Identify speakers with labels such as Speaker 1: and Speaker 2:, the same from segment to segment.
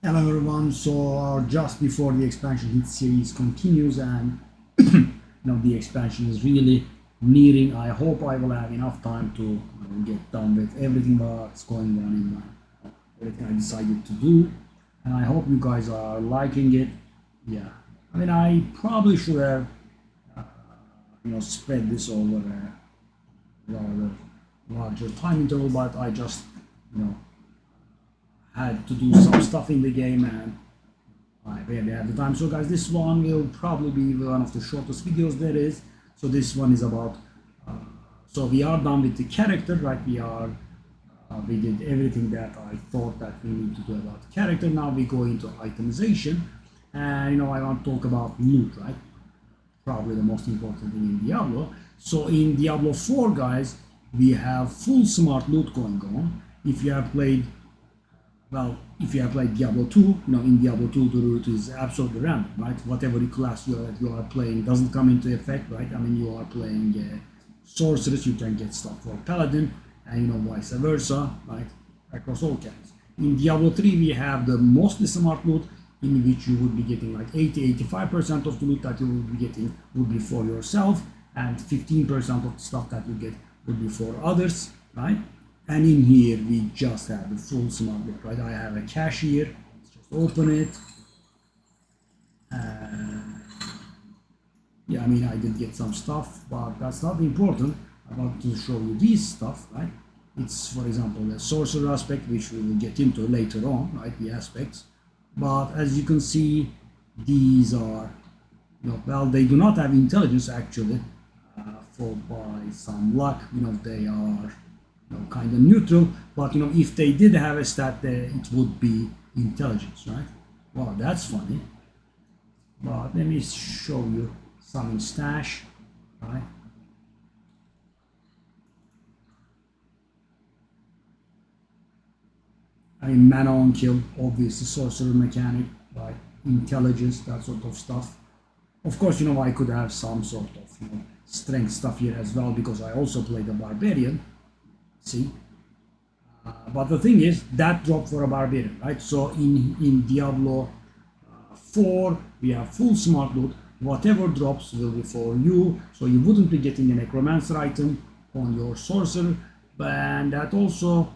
Speaker 1: Hello everyone, so just before the expansion hit series continues and the expansion is really nearing. I hope I will have enough time to get done with everything that's going on in my everything I decided to do, and I hope you guys are liking it. Yeah, I mean I probably should have spread this over a rather larger time interval, but I just you know had to do some stuff in the game and I barely have the time. So guys, this one will probably be one of the shortest videos there is. So this one is about, so we are done with the character, right? We did everything that I thought that we need to do about the character. Now we go into itemization and I want to talk about loot, right? Probably the most important thing in Diablo. So in Diablo 4 guys, we have full smart loot going on. If you have played if you have played Diablo 2, in Diablo 2 the route is absolutely random, right? Whatever class you are playing doesn't come into effect, right? I mean, you are playing sorceress, you can get stuff for paladin, and vice versa, right? Across all classes. In Diablo 3, we have the mostly smart loot, in which you would be getting like 80-85% of the loot that you will be getting would be for yourself, and 15% of the stuff that you get would be for others, right? And in here we just have the full smart look, right? I have a cache here. Let's just open it. Yeah, I mean I did get some stuff, but that's not important. I want to show you this stuff, right? It's, for example, the sorcerer aspect, which we will get into later on, right? The aspects. But as you can see, these are, well, they do not have intelligence actually. For by some luck, they are kind of neutral, but if they did have a stat there, it would be intelligence, right? Well, that's funny. But let me show you some in stash, right? I mean, mana on kill, obviously sorcerer mechanic, right? Intelligence, that sort of stuff. Of course, I could have some sort of strength stuff here as well, because I also play the barbarian. See, but the thing is that dropped for a barbarian, right? So in Diablo 4 we have full smart loot. Whatever drops will be for you, so you wouldn't be getting a necromancer item on your sorcerer. And that also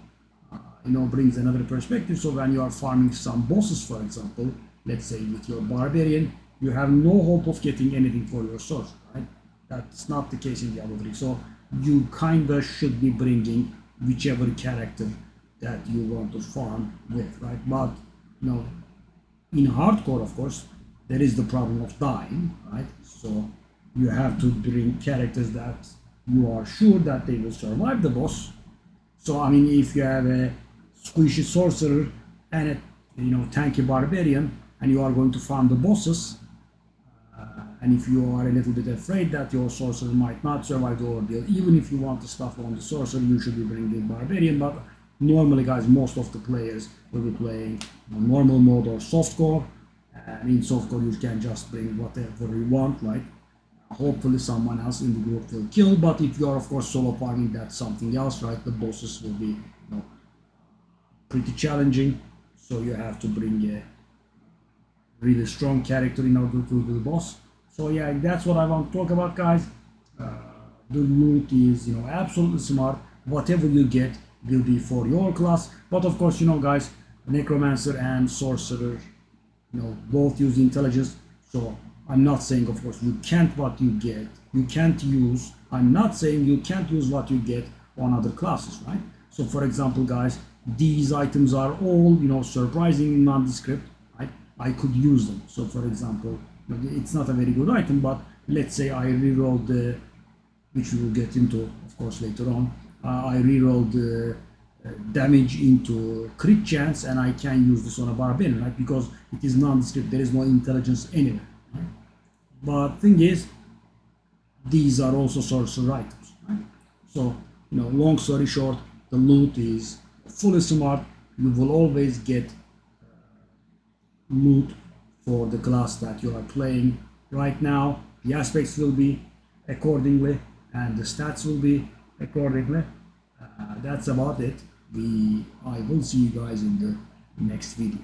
Speaker 1: brings another perspective. So when you are farming some bosses, for example, let's say with your barbarian, you have no hope of getting anything for your sorcerer, right? That's not the case in Diablo 3. So you kinda should be bringing whichever character that you want to farm with, right? But in hardcore, of course, there is the problem of dying, right? So you have to bring characters that you are sure that they will survive the boss. So I mean, if you have a squishy sorcerer and a tanky barbarian, and you are going to farm the bosses, and if you are a little bit afraid that your sorcerer might not survive the ordeal, even if you want the stuff on the sorcerer, you should be bringing the barbarian. But normally, guys, most of the players will be playing normal mode or softcore. And in softcore, you can just bring whatever you want, right? Hopefully, someone else in the group will kill. But if you are, of course, solo farming, that's something else, right? The bosses will be, pretty challenging. So you have to bring a really strong character in order to do the boss. So yeah, that's what I want to talk about, guys. The loot is, absolutely smart. Whatever you get will be for your class. But of course, guys, necromancer and sorcerer, both use intelligence. So I'm not saying, of course, you can't what you get. You can't use. I'm not saying you can't use what you get on other classes, right? So for example, guys, these items are all, surprisingly nondescript, right? I could use them. So for example, it's not a very good item, but let's say I rerolled the, which we will get into, of course, later on. I rerolled the damage into crit chance, and I can use this on a barbarian, right? Because it is nondescript, there is no intelligence anywhere, right? But thing is, these are also sorcerer items, right? So, long story short, the loot is fully smart. You will always get loot for the class that you are playing right now. The aspects will be accordingly, and the stats will be accordingly. That's about it. I will see you guys in the next video.